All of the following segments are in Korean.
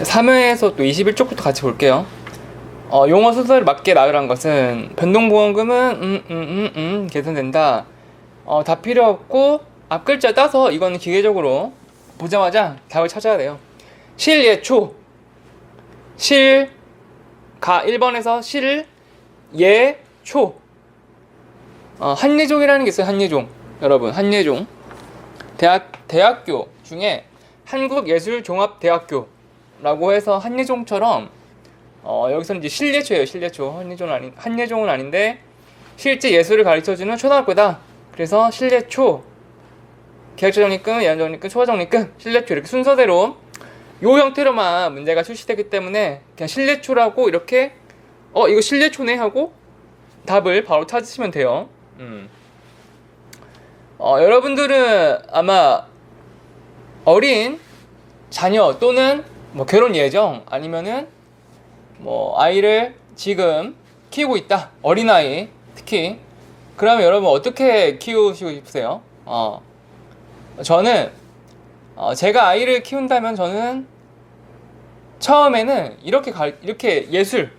3회에서 또 21쪽부터 같이 볼게요. 용어 순서를 맞게 나열한 것은 변동보험금은 개선된다. 다 필요 없고 앞 글자 따서 이거는 기계적으로 보자마자 답을 찾아야 돼요. 실예초 실가 1번에서 실예초 한예종이라는 게 있어요. 한예종 여러분 한예종 대학교 중에 한국예술종합대학교라고 해서 한예종처럼 여기서는 이제 실예초예요. 실예초 한예종은 아닌데 실제 예술을 가르쳐주는 초등학교다. 그래서 실예초 계획적립금, 예안적립금, 초과적립금, 실례초 이렇게 순서대로 요 형태로만 문제가 출시되기 때문에 그냥 실례초라고 이렇게 이거 실례초네 하고 답을 바로 찾으시면 돼요. 여러분들은 아마 어린 자녀 또는 뭐 결혼 예정 아니면은 뭐 아이를 지금 키우고 있다. 어린아이 특히 그러면 여러분 어떻게 키우시고 싶으세요? 저는 제가 아이를 키운다면 저는 처음에는 이렇게 예술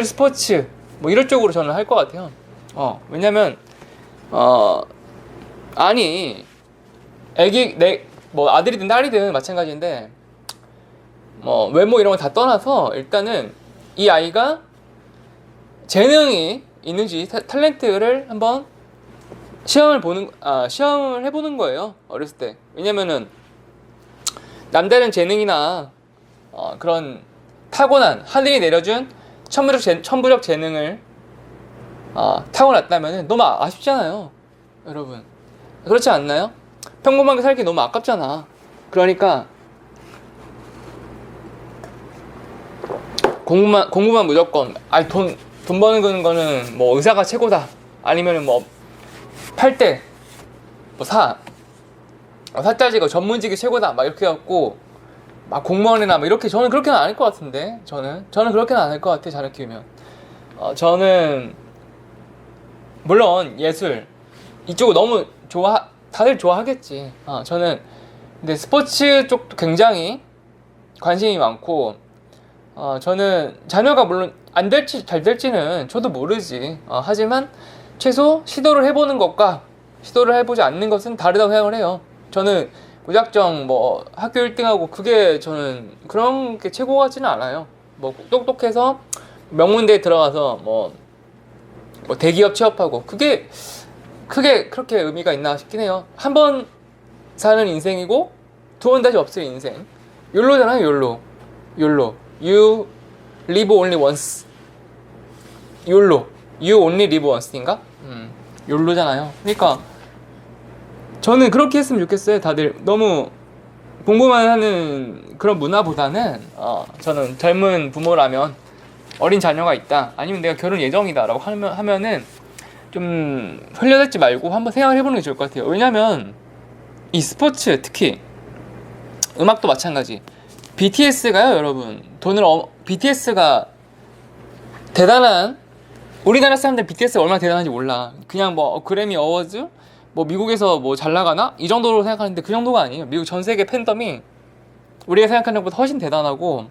스포츠 뭐 이런 쪽으로 저는 할 것 같아요. 왜냐면 아니 애기 뭐 아들이든 딸이든 마찬가지인데 뭐 외모 이런 거 다 떠나서 일단은 이 아이가 재능이 있는지 탤런트를 한번 시험을 해보는 거예요. 어렸을 때. 왜냐면은 남다른 재능이나 그런 타고난 하늘이 내려준 천부적 재능을 타고났다면 너무 아쉽잖아요. 여러분 그렇지 않나요? 평범하게 살기 너무 아깝잖아. 그러니까 공부만 무조건 돈 버는 거는 뭐 의사가 최고다 아니면은 뭐 8대 뭐 4자지가 전문직이 최고다 막 이렇게 해갖고 막 공무원이나 뭐 이렇게 저는 그렇게는 안 할 것 같은데 저는 그렇게는 안 할 것 같아. 자녀 키우면 저는 물론 예술 이쪽을 너무 다들 좋아하겠지. 저는 근데 스포츠 쪽도 굉장히 관심이 많고 저는 자녀가 물론 안 될지 잘 될지는 저도 모르지. 하지만 최소 시도를 해보는 것과 시도를 해보지 않는 것은 다르다고 생각을 해요. 저는 무작정 뭐 학교 1등하고 그게 저는 그런 게 최고 같지는 않아요. 뭐 똑똑해서 명문대에 들어가서 뭐 대기업 취업하고 그게 크게 그렇게 의미가 있나 싶긴 해요. 한 번 사는 인생이고 두 번 다시 없을 인생. 욜로잖아요. 욜로. You live only once. 욜로. You only live once인가? 욜로잖아요. 그러니까 저는 그렇게 했으면 좋겠어요. 다들 너무 공부만 하는 그런 문화보다는 저는 젊은 부모라면 어린 자녀가 있다 아니면 내가 결혼 예정이다 라고 하면은 좀 흘려듣지 말고 한번 생각을 해보는 게 좋을 것 같아요. 왜냐면 이 스포츠 특히 음악도 마찬가지. BTS가요 여러분 BTS가 대단한 우리나라 사람들 BTS가 얼마나 대단한지 몰라. 그냥 뭐 그래미 어워즈 뭐 미국에서 뭐 잘 나가나? 이 정도로 생각하는데 그 정도가 아니에요. 미국 전 세계 팬덤이 우리가 생각하는 것보다 훨씬 대단하고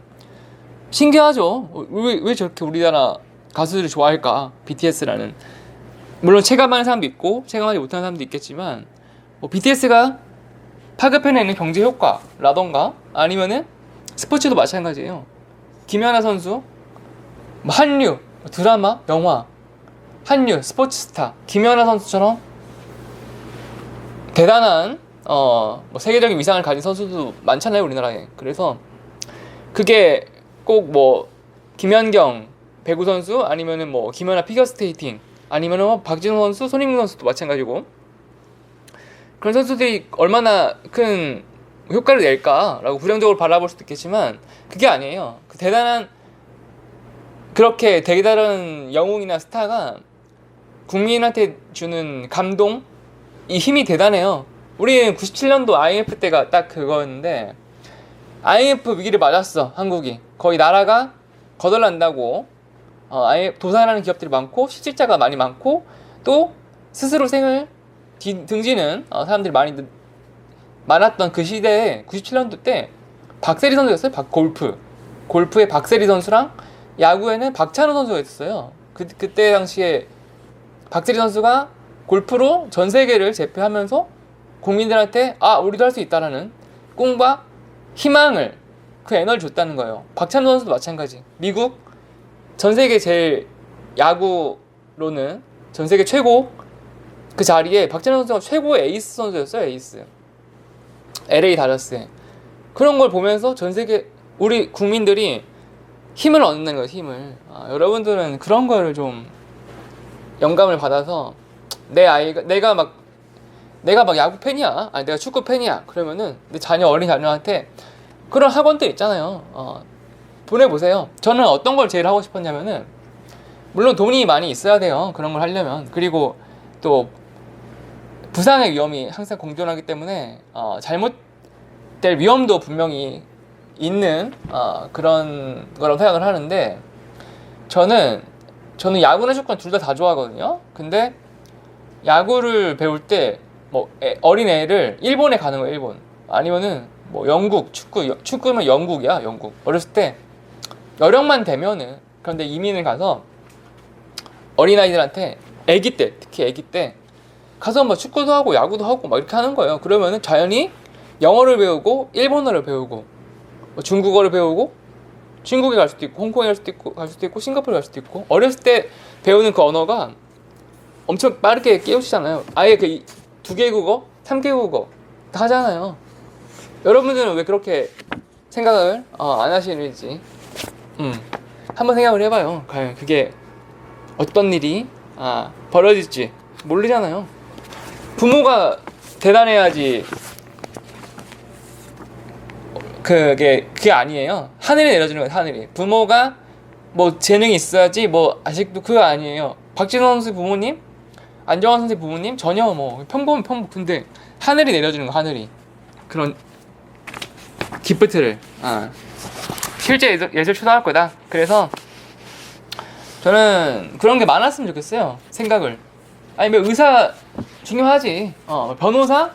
신기하죠. 왜 저렇게 우리나라 가수들을 좋아할까? BTS라는 물론 체감하는 사람도 있고 체감하지 못하는 사람도 있겠지만 뭐 BTS가 파급해내는 경제 효과라던가 아니면은 스포츠도 마찬가지예요. 김연아 선수, 뭐 한류, 드라마, 영화, 한류, 스포츠 스타 김연아 선수처럼 대단한 뭐 세계적인 위상을 가진 선수도 많잖아요 우리나라에. 그래서 그게 꼭 뭐 김연경 배구 선수 아니면은 뭐 김연아 피겨스케이팅 아니면은 뭐 박진호 선수, 손흥민 선수도 마찬가지고 그런 선수들이 얼마나 큰 효과를 낼까라고 부정적으로 바라볼 수도 있겠지만 그게 아니에요. 그렇게 대단한 영웅이나 스타가 국민한테 주는 감동 이 힘이 대단해요. 우리는 97년도 IMF 때가 딱 그거였는데 IMF 위기를 맞았어. 한국이 거의 나라가 거덜난다고 도산하는 기업들이 많고 실직자가 많이 많고 또 스스로 생을 등지는 사람들이 많았던 그 시대에 97년도 때 박세리 선수였어요. 골프의 박세리 선수랑 야구에는 박찬호 선수가 있었어요. 그때 당시에 박세리 선수가 골프로 전 세계를 제패하면서 국민들한테 우리도 할 수 있다라는 꿈과 희망을, 그 에너지를 줬다는 거예요. 박찬호 선수도 마찬가지. 미국 전 세계 제일 야구로는 전 세계 최고 그 자리에 박찬호 선수가 최고의 에이스 선수였어요. 에이스. LA 다저스에. 그런 걸 보면서 전 세계 우리 국민들이 힘을 얻는 거예요. 힘을. 여러분들은 그런 거를 좀 영감을 받아서 내가 막 야구 팬이야. 내가 축구 팬이야. 그러면은 내 어린 자녀한테 그런 학원들 있잖아요. 보내보세요. 저는 어떤 걸 제일 하고 싶었냐면은, 물론 돈이 많이 있어야 돼요. 그런 걸 하려면. 그리고 또 부상의 위험이 항상 공존하기 때문에 잘못될 위험도 분명히 있는 그런 거라고 생각을 하는데, 저는 야구나 축구나 둘 다 좋아하거든요. 근데 야구를 배울 때 어린 애를 일본에 가는 거예요. 일본. 아니면은 영국 축구면 영국이야. 영국. 어렸을 때 여력만 되면은, 그런데 이민을 가서 어린아이들한테 특히 애기 때 가서 축구도 하고 야구도 하고 이렇게 하는 거예요. 그러면은 자연히 영어를 배우고 일본어를 배우고 중국어를 배우고 중국에 갈 수도 있고 홍콩에 갈 수도 있고 싱가포르에 갈 수도 있고, 어렸을 때 배우는 그 언어가 엄청 빠르게 깨우치잖아요. 아예 그 2개 국어, 3개 국어 다 하잖아요. 여러분들은 왜 그렇게 생각을 안 하시는지 한번 생각을 해봐요. 과연 그게 어떤 일이 벌어질지 모르잖아요. 부모가 대단해야지 그게 아니에요. 하늘이 내려주는 거예요. 하늘이. 부모가 재능이 있어야지 아직도 그거 아니에요. 박진원 선수 부모님, 안정환 선수 부모님 전혀 평범. 근데 하늘이 내려주는 거. 하늘이 그런 기프트를 실제 예술초등학교다. 그래서 저는 그런 게 많았으면 좋겠어요. 생각을. 의사 중요하지. 변호사,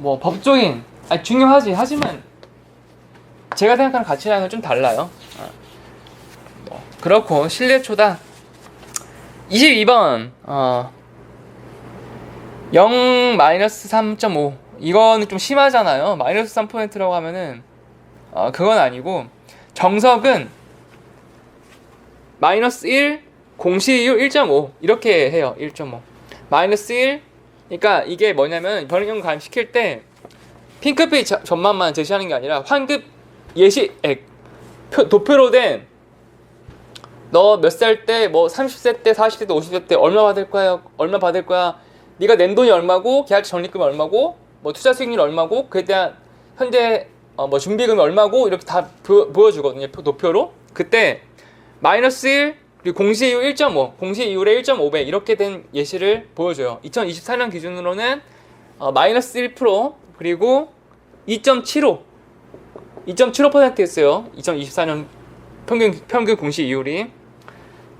법조인 중요하지. 하지만 제가 생각하는 가치랑은 좀 달라요. 그렇고 실내초다. 22번 0-3.5 이거는 좀 심하잖아요. 마이너스 3%라고 하면은 그건 아니고, 정석은 마이너스 1, 공시이율 1.5 이렇게 해요. 1.5 마이너스 1. 그러니까 이게 뭐냐면, 변형 가입시킬 때 핑크빛 전망만 제시하는 게 아니라 환급 예시액, 도표로 된 너 몇 살 때 30세 때 40세 때 50세 때 얼마 받을 거야, 네가 낸 돈이 얼마고, 계약자 적립금이 얼마고, 투자 수익률이 얼마고, 그에 대한 현재 준비금이 얼마고, 이렇게 다 보여주거든요. 도표로. 그때 마이너스 1 그리고 공시이율 1.5 공시이율의 1.5배 이렇게 된 예시를 보여줘요. 2024년 기준으로는 마이너스 1% 그리고 2.75%였어요. 2024년 평균 공시이율이.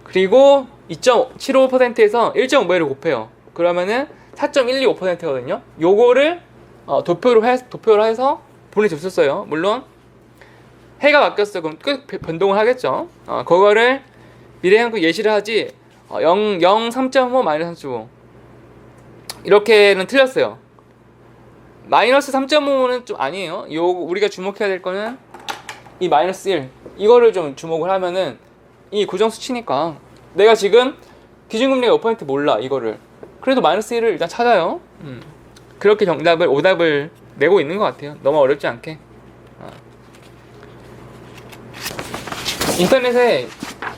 그리고 2.75%에서 1.5배를 곱해요. 그러면은 4.125%거든요. 요거를 도표로 해서 보내줬었어요. 물론 해가 바뀌었어. 그럼 꽤 변동을 하겠죠. 그거를 미래한국 예시를 하지 3.5 마이너스 3.5 이렇게는 틀렸어요. 마이너스 3.5는 좀 아니에요. 우리가 주목해야 될 거는 이 마이너스 1 이거를 좀 주목을 하면은, 이 고정수치니까 내가 지금 기준금리가 5% 몰라. 이거를 그래도 마이너스 1을 일단 찾아요. 그렇게 오답을 내고 있는 것 같아요. 너무 어렵지 않게. 인터넷에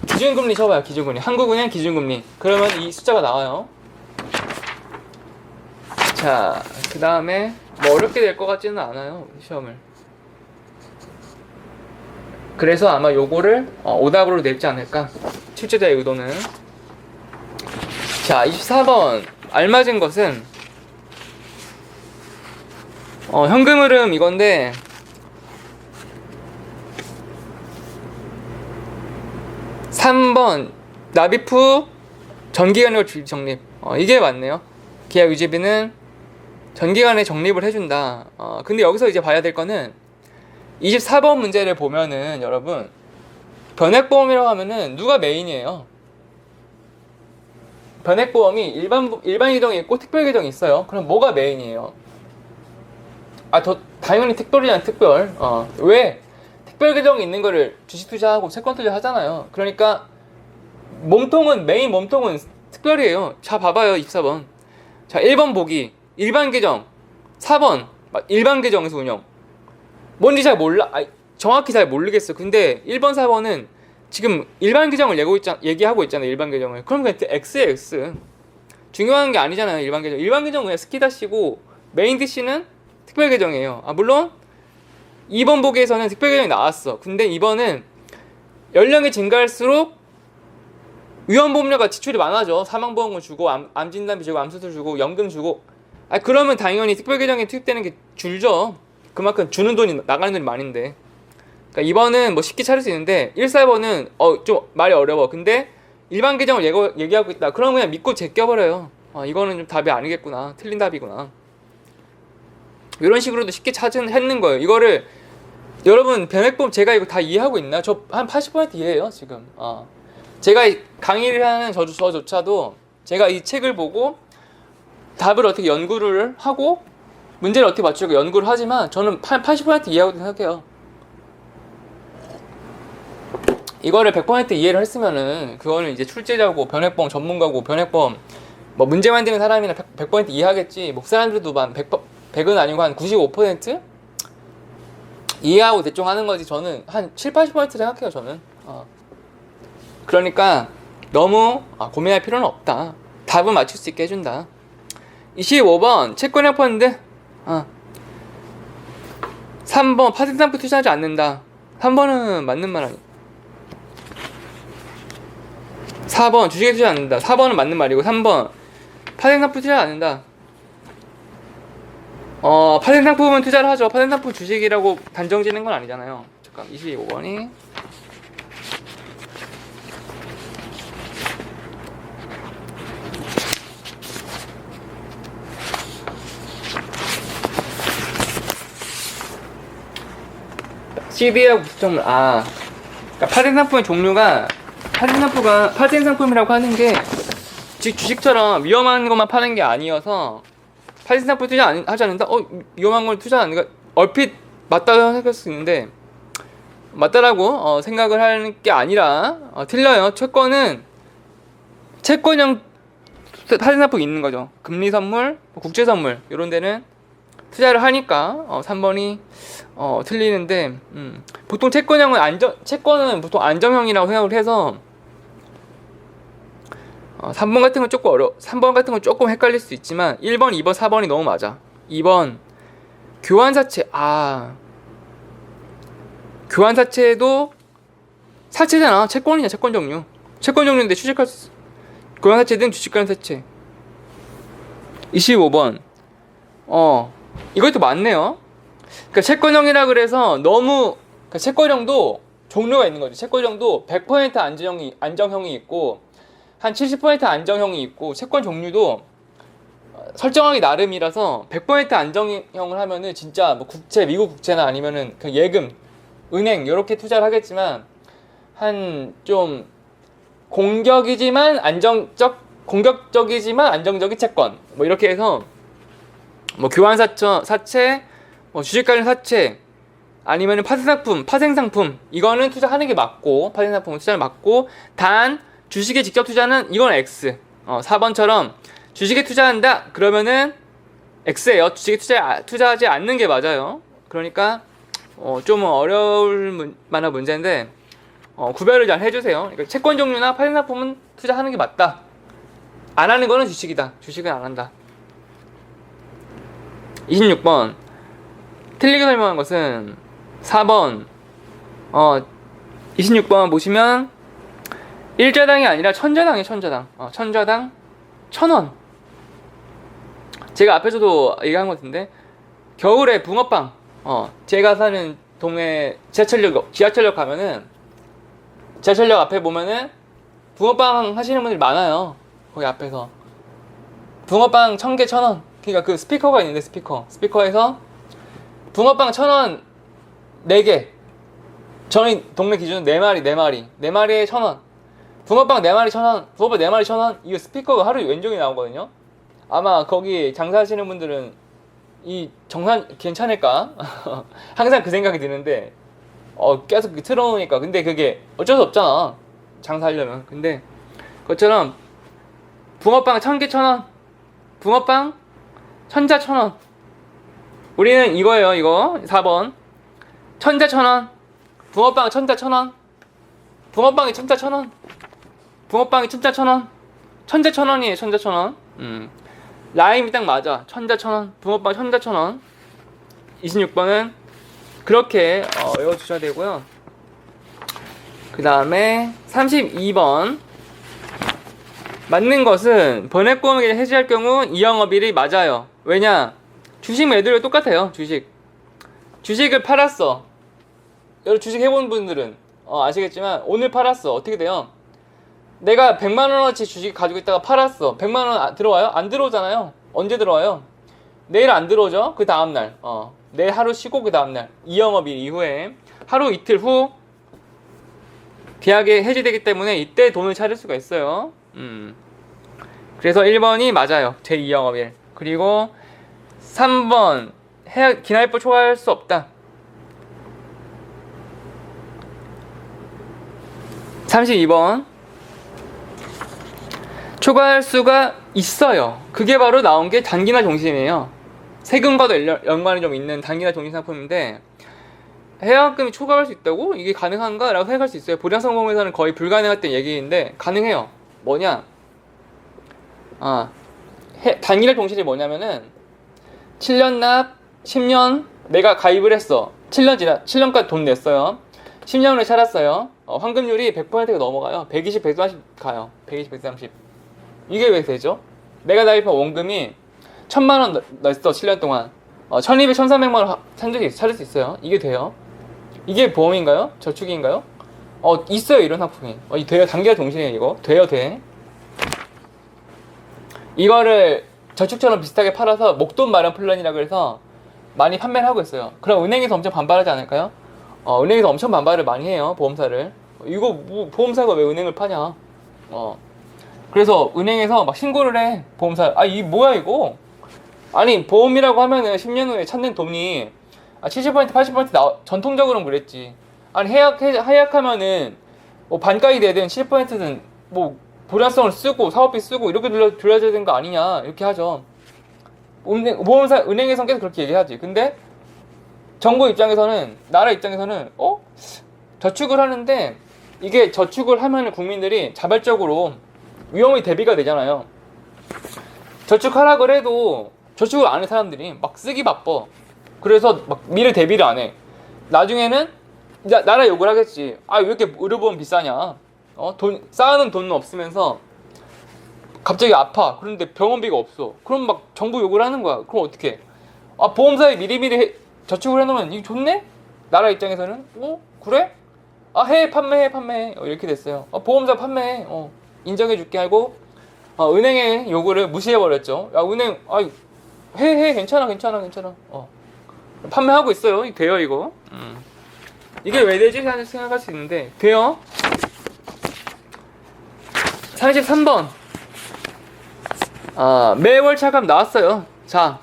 기준금리 쳐봐요. 기준금리. 한국은행 기준금리. 그러면 이 숫자가 나와요. 자, 그 다음에 어렵게 될 것 같지는 않아요. 시험을. 그래서 아마 요거를 오답으로 냈지 않을까. 출제자의 의도는. 자, 24번 알맞은 것은 현금 흐름 이건데, (3번) 납입 후 전기간의 주입 적립. 이게 맞네요. 계약 유지비는 전기간에 적립을 해준다. 근데 여기서 이제 봐야 될 거는 24번 문제를 보면은 여러분 변액보험이라고 하면은 누가 메인이에요? 변액보험이 일반 계정이 있고 특별 계정이 있어요. 그럼 뭐가 메인이에요? 당연히 특별이잖아, 특별. 왜? 특별 계정이 있는 거를 주식 투자하고 채권 투자 하잖아요. 그러니까 메인 몸통은 특별이에요. 자, 봐봐요. 24번. 자, 1번 보기. 일반 계정. 4번. 일반 계정에서 운영. 뭔지 잘 몰라. 정확히 잘 모르겠어. 근데 1번, 4번은 지금 일반 계정을 얘기하고 있잖아요. 일반 계정을. 그럼 그냥 X에 X. 중요한 게 아니잖아요. 일반 계정. 일반 계정은 그냥 스키다시고 메인 DC는 특별 계정이에요. 물론 2번 보기에서는 특별 계정이 나왔어. 근데 2번은 연령이 증가할수록 위험보험료가 지출이 많아져. 사망보험금 주고 암진단비 주고 암수술 주고 연금 주고. 그러면 당연히 특별 계정에 투입되는 게 줄죠. 그만큼 주는 돈이 나가는 돈이 많은데. 그러니까 2번은 뭐 쉽게 찾을 수 있는데 1, 4번은 좀 말이 어려워. 근데 일반 계정을 얘기하고 있다. 그럼 그냥 믿고 제껴버려요. 이거는 좀 답이 아니겠구나. 틀린 답이구나. 이런 식으로도 쉽게 찾는 거예요. 이거를 여러분 변액보험 제가 이거 다 이해하고 있나요? 저 한 80% 이해해요 지금. 제가 강의를 하는 저조차도 제가 이 책을 보고 답을 어떻게 연구를 하고 문제를 어떻게 맞추려고 연구를 하지만 저는 80% 이해하고 생각해요. 이거를 100% 이해를 했으면은 그거는 이제 출제자고 변액보험 전문가고 변액보험 뭐 문제 만드는 사람이나 100% 이해하겠지. 뭐 그 사람들도 100은 아니고 한 95% 이해하고 대충 하는 거지. 저는 한 7, 80% 생각해요. 저는. 그러니까 너무 고민할 필요는 없다. 답은 맞출 수 있게 해준다. 25번 채권형 펀드. 3번 파생 상품 투자하지 않는다. 3번은 맞는 말 아니야. 4번 주식에 투자 않는다. 4번은 맞는 말이고 3번 파생 상품 투자 않는다. 파생 상품은 투자를 하죠. 파생 상품 주식이라고 단정 지는 건 아니잖아요. 잠깐 25번이 CD하고 부수점을 그러니까 파생 상품의 종류가 파생 상품이라고 하는 게 주식처럼 위험한 것만 파는 게 아니어서 파생 상품 하지 않는다? 위험한 걸 투자하는 거 얼핏 맞다고 생각할 수 있는데 맞다라고 생각을 하는 게 아니라 틀려요. 채권형 파생 상품이 있는 거죠. 금리 선물, 국제 선물 이런 데는 투자를 하니까 3번이 틀리는데 보통 채권은 보통 안정형이라고 생각을 해서 3번 같은 건 조금 3번 같은 건 조금 헷갈릴 수 있지만 1번, 2번, 4번이 너무 맞아. 2번 교환사채. 교환사채도 사채잖아. 채권이냐 채권 종류인데 취직할 수 있어. 교환사채 등 주식관사채. 25번 이것도 맞네요. 그러니까 채권형이라 그래서 그러니까 채권형도 종류가 있는 거죠. 채권형도 100% 안정형이 있고 한 70% 안정형이 있고 채권 종류도 설정하기 나름이라서 100% 안정형을 하면은 진짜 뭐 미국 국채나 아니면은 그 예금, 은행 이렇게 투자를 하겠지만 한 좀 공격적이지만 안정적인 채권 뭐 이렇게 해서 뭐 교환사채, 뭐 주식 관련 사채 아니면은 파생상품 이거는 투자하는 게 맞고 파생상품은 투자를 맞고 단 주식에 직접 투자는 이건 X. 4번처럼 주식에 투자한다 그러면은 X예요. 주식에 투자하지 않는 게 맞아요. 그러니까 좀 어려울 만한 문제인데 구별을 잘 해주세요. 그러니까 채권 종류나 파생상품은 투자하는 게 맞다. 안 하는 거는 주식이다. 주식은 안 한다. 26번 틀리게 설명한 것은 4번 26번 보시면 일자당이 아니라 천자당이에요. 천자당. 천자당 1,000원. 제가 앞에서도 얘기한 것 같은데 겨울에 붕어빵 제가 사는 동네 지하철역 가면은 지하철역 앞에 보면은 붕어빵 하시는 분들이 많아요. 거기 앞에서 붕어빵 1,000개 1,000원. 그러니까 그 스피커가 있는데 스피커에서 붕어빵 1,000원 4개. 저희 동네 기준은 4마리 4마리에 1,000원. 붕어빵 4마리 1,000원. 붕어빵 4마리 1,000원. 이거 스피커가 하루에 왼종이 나오거든요. 아마 거기 장사하시는 분들은 이 정산 괜찮을까? 항상 그 생각이 드는데 계속 틀어놓으니까. 근데 그게 어쩔 수 없잖아, 장사하려면. 근데 그것처럼 붕어빵 1,000개 1,000원. 붕어빵 천자 1,000원. 우리는 이거예요. 이거 4번 천자 1,000원. 붕어빵 천자 1,000원. 붕어빵이 천자 1,000원. 붕어빵이 천자 1,000원. 천자 1,000원이에요. 천자 1,000원. 라임이 딱 맞아. 천자 1,000원. 붕어빵 천자 1,000원. 26번은 그렇게 외워주셔야 되고요. 그 다음에 32번 맞는 것은 번외권을 해지할 경우 이 영업일이 맞아요. 왜냐? 주식 매도율 똑같아요. 주식을 팔았어. 여러 주식 해본 분들은 아시겠지만 오늘 팔았어. 어떻게 돼요? 내가 100만원어치 주식 가지고 있다가 팔았어. 100만원 들어와요? 안 들어오잖아요. 언제 들어와요? 내일 안 들어오죠? 그 다음날 내일 하루 쉬고 그 다음날 이 영업일 이후에 하루 이틀 후 계약이 해지되기 때문에 이때 돈을 찾을 수가 있어요. 그래서 1번이 맞아요. 제2영업일. 그리고 3번 기나이프 초과할 수 없다. 32번 초과할 수가 있어요. 그게 바로 나온 게 단기나 종신이에요. 세금과도 연관이 좀 있는 단기나 종신 상품인데 해약금이 초과할 수 있다고? 이게 가능한가? 라고 생각할 수 있어요. 보장성공에서는 거의 불가능했던 얘기인데 가능해요. 뭐냐? 단기나 종신이 뭐냐면은 7년 납 10년 내가 가입을 했어. 7년까지 돈 냈어요. 10년 후에 살았어요. 환급률이 100%가 넘어가요. 120, 130 가요. 120, 130. 이게 왜 되죠? 내가 가입한 원금이 1,000만원 냈어. 7년 동안 1,200, 1,300만원 찾을 수 있어요. 이게 돼요. 이게 보험인가요? 저축인가요? 있어요. 이런 상품이. 돼요. 단기가 종신이에요. 이거 돼. 이거를 저축처럼 비슷하게 팔아서 목돈 마련 플랜이라고 해서 많이 판매를 하고 있어요. 그럼 은행에서 엄청 반발하지 않을까요? 은행에서 엄청 반발을 많이 해요. 보험사를. 이거 뭐 보험사가 왜 은행을 파냐? 그래서 은행에서 막 신고를 해. 보험사. 이 뭐야 이거? 아니 보험이라고 하면은 10년 후에 찾는 돈이 70% 80% 전통적으로는 그랬지. 아니 해약하면은 뭐 반가이 되든 70%든 뭐 보장성을 쓰고 사업비 쓰고 이렇게 돌려줘야 되는 거 아니냐 이렇게 하죠. 보험사 은행에서는 계속 그렇게 얘기하지. 근데 정부 입장에서는 나라 입장에서는 저축을 하는데 이게 저축을 하면은 국민들이 자발적으로 위험이 대비가 되잖아요. 저축하라 그래도 저축을 안 해. 사람들이 막 쓰기 바빠. 그래서 막 미래 대비를 안 해. 나중에는 나라 욕을 하겠지. 왜 이렇게 의료보험 비싸냐? 쌓아놓은 돈은 없으면서 갑자기 아파. 그런데 병원비가 없어. 그럼 막 정부 욕을 하는 거야. 그럼 어떡해? 보험사에 미리미리 저축을 해놓으면 이게 좋네? 나라 입장에서는 그래? 판매해 이렇게 됐어요. 보험사 판매해. 인정해줄게 하고 은행의 요구를 무시해버렸죠. 은행 해 괜찮아. 판매하고 있어요. 돼요 이거. 이게 왜 되지? 생각할 수 있는데 돼요. 33번 매월 차감 나왔어요. 자,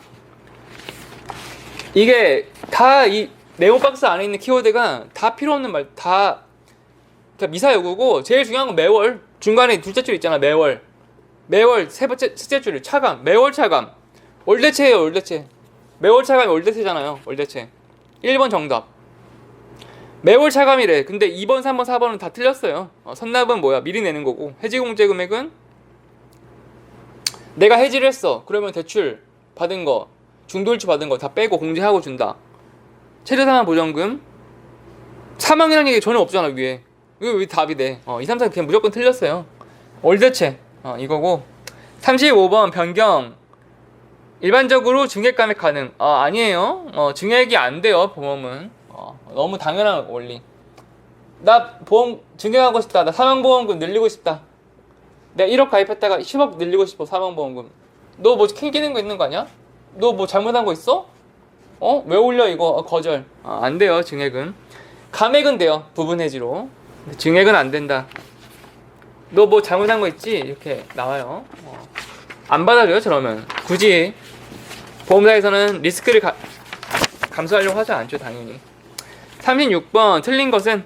이게 다 이 네모박스 안에 있는 키워드가 다 필요 없는 말, 다 미사 요구고 제일 중요한 건 매월. 중간에 둘째 줄 있잖아. 매월 세 번째 셋째 줄 차감. 매월 차감. 월대체예요. 월대체. 매월 차감이 월대체잖아요. 월대체. 1번 정답. 매월 차감이래. 근데 2번, 3번, 4번은 다 틀렸어요. 선납은 뭐야? 미리 내는 거고. 해지공제 금액은 내가 해지를 했어. 그러면 대출 받은 거, 중도일치 받은 거 다 빼고 공제하고 준다. 최저상환 보전금. 사망이라는 얘기 전혀 없잖아 위에. 이거 왜 답이 돼? 2, 3, 4 그냥 무조건 틀렸어요. 월대체 이거고. 35번 변경. 일반적으로 증액감액 가능. 아니에요. 증액이 안 돼요. 보험은. 너무 당연한 원리. 나 보험 증액하고 싶다. 나 사망보험금 늘리고 싶다. 내가 1억 가입했다가 10억 늘리고 싶어. 사망보험금. 너 뭐 캥기는 거 있는 거 아니야? 너 뭐 잘못한 거 있어? 왜 올려 이거? 거절. 안 돼요. 증액은. 감액은 돼요. 부분 해지로. 증액은 안 된다. 너 뭐 잘못한 거 있지? 이렇게 나와요. 안 받아줘요. 저러면 굳이 보험사에서는 리스크를 감수하려고 하지 않죠. 당연히. 36번 틀린 것은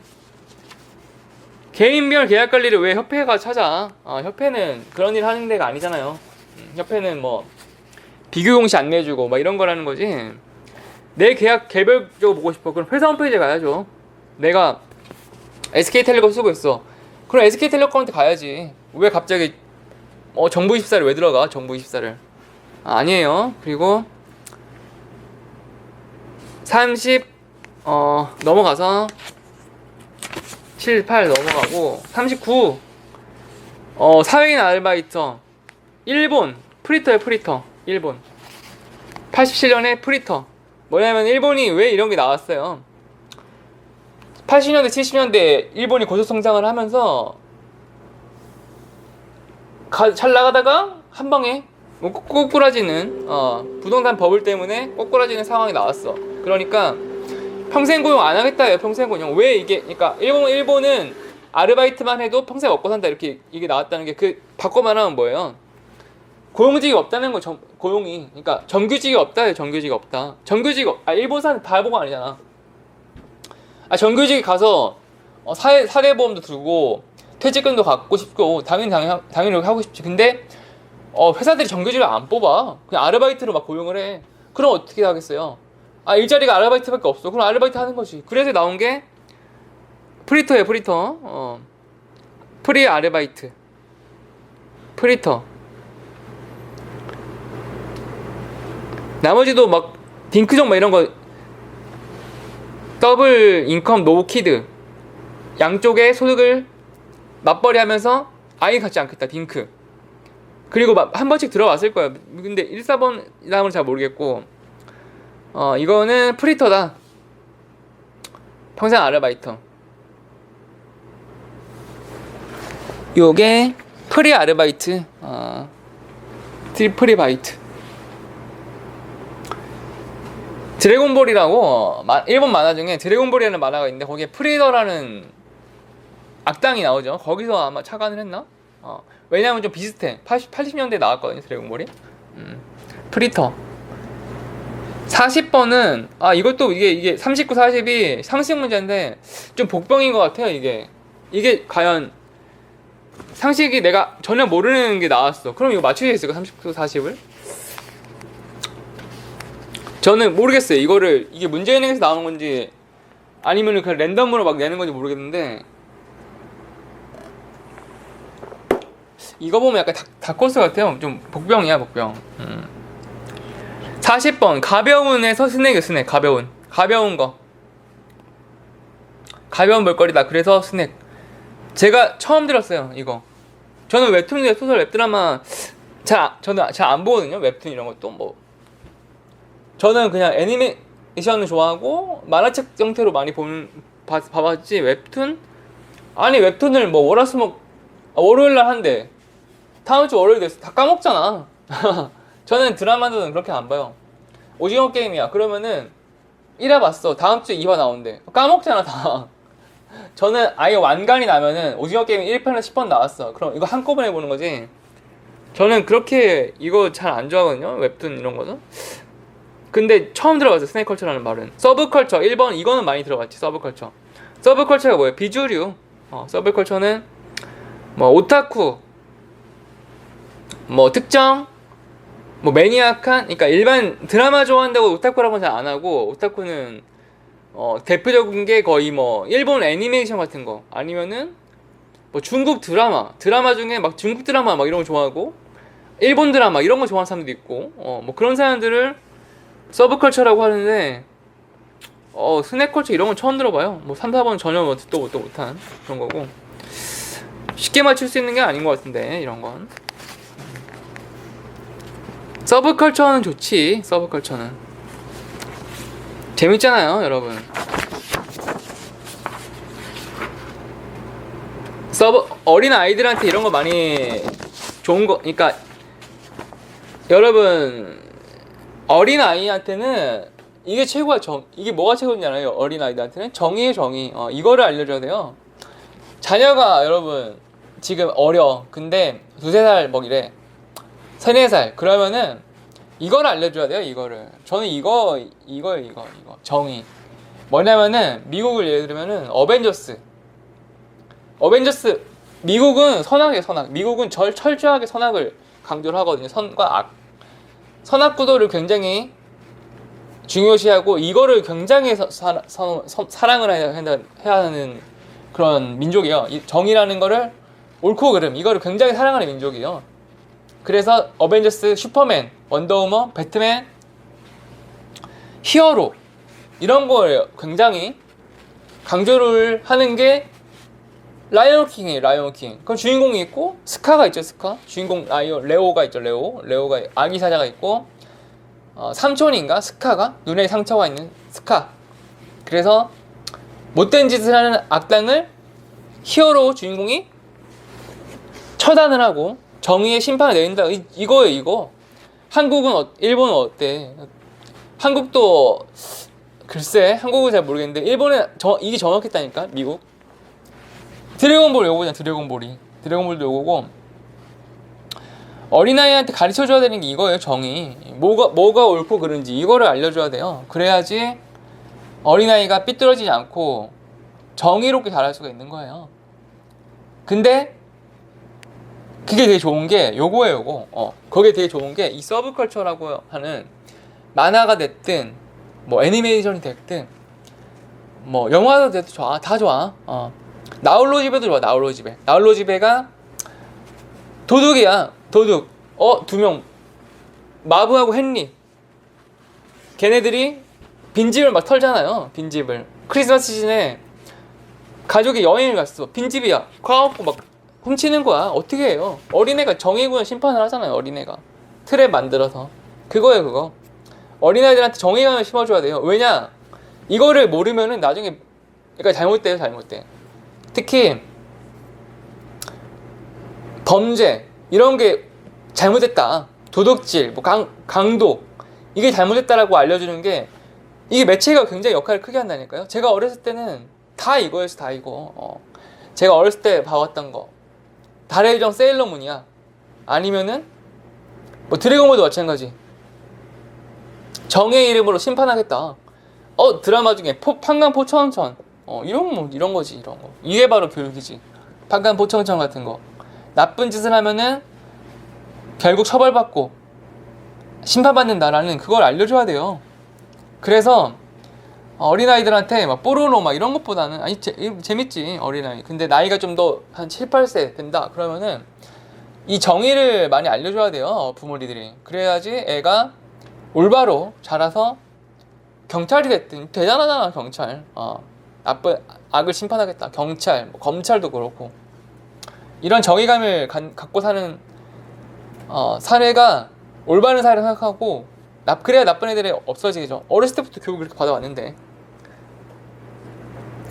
개인별 계약 관리를 왜 협회가 찾아? 협회는 그런 일 하는 데가 아니잖아요. 협회는 뭐 비교공시 안 내주고 막 이런 거라는 거지. 내 계약 개별적으로 보고 싶어. 그럼 회사 홈페이지에 가야죠. 내가 SK텔레콤 쓰고 있어. 그럼 SK텔레콤한테 가야지. 왜 갑자기 정부24를 왜 들어가? 정부24를. 아니에요. 그리고 30 넘어가서 7, 8 넘어가고 39 사회인 아르바이터 일본 프리터예요. 프리터 일본 87년에 프리터 뭐냐면 일본이 왜 이런 게 나왔어요. 80년대 70년대 일본이 고속성장을 하면서 잘 나가다가 한 방에 꼬꾸라지는 부동산 버블 때문에 꼬꾸라지는 상황이 나왔어. 그러니까 평생 고용 안 하겠다예요. 평생 고용. 왜 이게 그러니까 일본은 아르바이트만 해도 평생 먹고 산다 이렇게 이게 나왔다는 게 그 바꿔 말하면 뭐예요? 고용직이 없다는 거. 고용이 그러니까 정규직이 없다. 정규직이 없다. 정규직 일본 사람 바보가 아니잖아. 정규직이 가서 사대보험도 들고 퇴직금도 갖고 싶고 당연히 그렇게 하고 싶지. 근데 회사들이 정규직을 안 뽑아. 그냥 아르바이트로 막 고용을 해. 그럼 어떻게 하겠어요? 일자리가 아르바이트밖에 없어. 그럼 아르바이트 하는 거지. 그래서 나온 게 프리터예요. 프리터. 프리 아르바이트. 프리터. 나머지도 막 딩크족 막 이런 거 더블 인컴 노 키드 양쪽의 소득을 맞벌이 하면서 아이 갖지 않겠다. 딩크. 그리고 한 번씩 들어왔을 거예요. 근데 1, 4번 다음은 잘 모르겠고 이거는 프리터다. 평생 아르바이터. 요게 프리 아르바이트. 프리바이트. 드래곤볼이라고 일본 만화 중에 드래곤볼이라는 만화가 있는데 거기에 프리더라는 악당이 나오죠. 거기서 아마 착안을 했나? 왜냐면 좀 비슷해. 80년대에 나왔거든요. 드래곤볼이. 프리터. 40번은 이것도 이게 39, 40이 상식 문제인데 좀 복병인 것 같아요. 이게 과연 상식이 내가 전혀 모르는 게 나왔어. 그럼 이거 맞추게 있을까? 39, 40을? 저는 모르겠어요. 이게 문제은행에서 나오는 건지 아니면 그냥 랜덤으로 막 내는 건지 모르겠는데 이거 보면 약간 다코스 같아요. 좀 복병이야. 복병. 40번 가벼운에서 스낵. 가벼운 거. 가벼운 볼거리다. 그래서 스낵. 제가 처음 들었어요. 이거. 저는 웹툰, 소설, 웹드라마 저는 잘 안 보거든요. 웹툰 이런 것도 뭐. 저는 그냥 애니메이션을 좋아하고 만화책 형태로 많이 봐봤지. 웹툰? 아니 웹툰을 뭐 월화수목 월요일날 한대. 다음 주 월요일 됐어. 다 까먹잖아. 저는 드라마는 그렇게 안 봐요. 오징어 게임이야. 그러면은 1화 봤어. 다음 주에 2화 나온대. 까먹잖아 다. 저는 아예 완간이 나면은 오징어 게임 1편에서 10번 나왔어. 그럼 이거 한꺼번에 보는 거지. 저는 그렇게 이거 잘 안 좋아하거든요. 웹툰 이런 거는. 근데 처음 들어봤어요. 스낵컬처라는 말은. 서브컬처 1번 이거는 많이 들어봤지. 서브컬처가 뭐예요? 비주류. 서브컬처는 뭐 오타쿠 뭐 특정 뭐 매니악한 그러니까 일반 드라마 좋아한다고 오타쿠라고는 잘 안 하고 오타쿠는 대표적인 게 거의 뭐 일본 애니메이션 같은 거 아니면은 뭐 중국 드라마 중에 막 중국 드라마 막 이런 거 좋아하고 일본 드라마 이런 거 좋아하는 사람들도 있고 뭐 그런 사람들을 서브컬처라고 하는데 스낵컬처 이런 건 처음 들어봐요. 뭐 3, 4번 전혀 뭐 듣도 못한 그런 거고 쉽게 맞출 수 있는 게 아닌 것 같은데 이런 건. 서브컬처는 좋지. 서브컬처는 재밌잖아요 여러분. 어린 아이들한테 이런 거 많이 좋은 거. 그러니까 여러분 어린 아이한테는 이게 최고야. 이게 뭐가 최고냐요? 어린 아이들한테는 정의의 정의. 이거를 알려줘야 돼요. 자녀가 여러분 지금 어려. 근데 2-3살 뭐 이래. 3-4살. 그러면은 이거를 알려줘야 돼요. 이거를. 저는 이거 정의. 뭐냐면은 미국을 예를 들면은 어벤져스. 미국은 선악이에요. 선악. 미국은 철저하게 선악을 강조를 하거든요. 선과 악. 선악 구도를 굉장히 중요시하고 이거를 굉장히 사랑을 해야 하는 그런 민족이에요. 이 정의라는 거를 옳고 그름 이거를 굉장히 사랑하는 민족이에요. 그래서 어벤져스, 슈퍼맨, 원더우먼, 배트맨, 히어로 이런 걸 굉장히 강조를 하는 게 라이언 킹이에요. 라이언 킹. 그럼 주인공이 있고 스카가 있죠. 스카. 주인공 레오가 있죠. 레오가 아기 사자가 있고 삼촌인가? 스카가? 눈에 상처가 있는 스카. 그래서 못된 짓을 하는 악당을 히어로 주인공이 처단을 하고 정의의 심판을 내린다. 이거예요. 이거. 한국은 일본은 어때? 한국도 글쎄 한국은 잘 모르겠는데 일본은 이게 정확했다니까. 미국 드래곤볼 요거잖아. 드래곤볼도 요거고 어린아이한테 가르쳐줘야 되는 게 이거예요. 정의. 뭐가 옳고 그른지 이거를 알려줘야 돼요. 그래야지 어린아이가 삐뚤어지지 않고 정의롭게 자랄 수가 있는 거예요. 근데 그게 되게 좋은 게 요거예요. 요거. 그게 되게 좋은 게 이 서브컬처라고 하는 만화가 됐든 뭐 애니메이션이 됐든 뭐 영화도 돼도 좋아. 다 좋아. 나홀로 집에도 좋아. 나홀로 집에가 도둑이야. 도둑. 2명. 마브하고 헨리. 걔네들이 빈집을 막 털잖아요. 빈집을. 크리스마스 시즌에 가족이 여행을 갔어. 빈집이야. 가갖고 막 훔치는 거야. 어떻게 해요? 어린애가 정의구현 심판을 하잖아요. 어린애가. 트랩 만들어서. 그거예요, 그거. 어린아이들한테 정의감을 심어줘야 돼요. 왜냐? 이거를 모르면은 나중에, 그러니까 잘못돼. 특히, 범죄, 이런 게 잘못됐다. 도둑질, 뭐 강도, 이게 잘못됐다라고 알려주는 게, 이게 매체가 굉장히 역할을 크게 한다니까요. 제가 어렸을 때는 다 이거였어, 다 이거. 제가 어렸을 때 봐왔던 거. 달의 요정 세일러문이야. 아니면은 뭐 드래곤볼도 마찬가지. 정의 이름으로 심판하겠다. 드라마 중에 판관포청천. 이런 거지, 이런 거. 이게 바로 교육이지. 판관포청천 같은 거. 나쁜 짓을 하면은 결국 처벌받고 심판받는다라는 그걸 알려줘야 돼요. 그래서 어린아이들한테 막 뽀로로 막 이런 것보다는 재밌지 어린아이. 근데 나이가 좀 더 한 7-8세 된다 그러면은 이 정의를 많이 알려줘야 돼요. 부모님들이. 그래야지 애가 올바로 자라서 경찰이 됐든 대단하잖아. 경찰. 나쁜 악을 심판하겠다. 경찰, 뭐 검찰도 그렇고 이런 정의감을 갖고 사는 사회가 올바른 사회를 생각하고 그래야 나쁜 애들이 없어지겠죠. 어렸을 때부터 교육을 그렇게 받아왔는데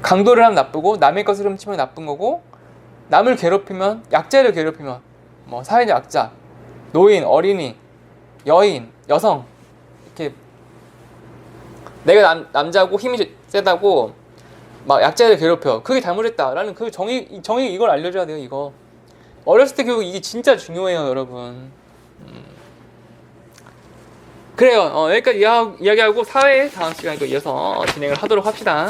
강도를 하면 나쁘고 남의 것을 훔치면 나쁜 거고 남을 괴롭히면 약자를 괴롭히면 뭐 사회적 약자, 노인, 어린이, 여인, 여성 이렇게 내가 남자고 힘이 세다고 막 약자를 괴롭혀. 그게 잘못했다라는 그 정의 이걸 알려줘야 돼요. 이거 어렸을 때 교육 이게 진짜 중요해요, 여러분. 그래요. 여기까지 이야기하고 사회 다음 시간에 또 이어서 진행을 하도록 합시다.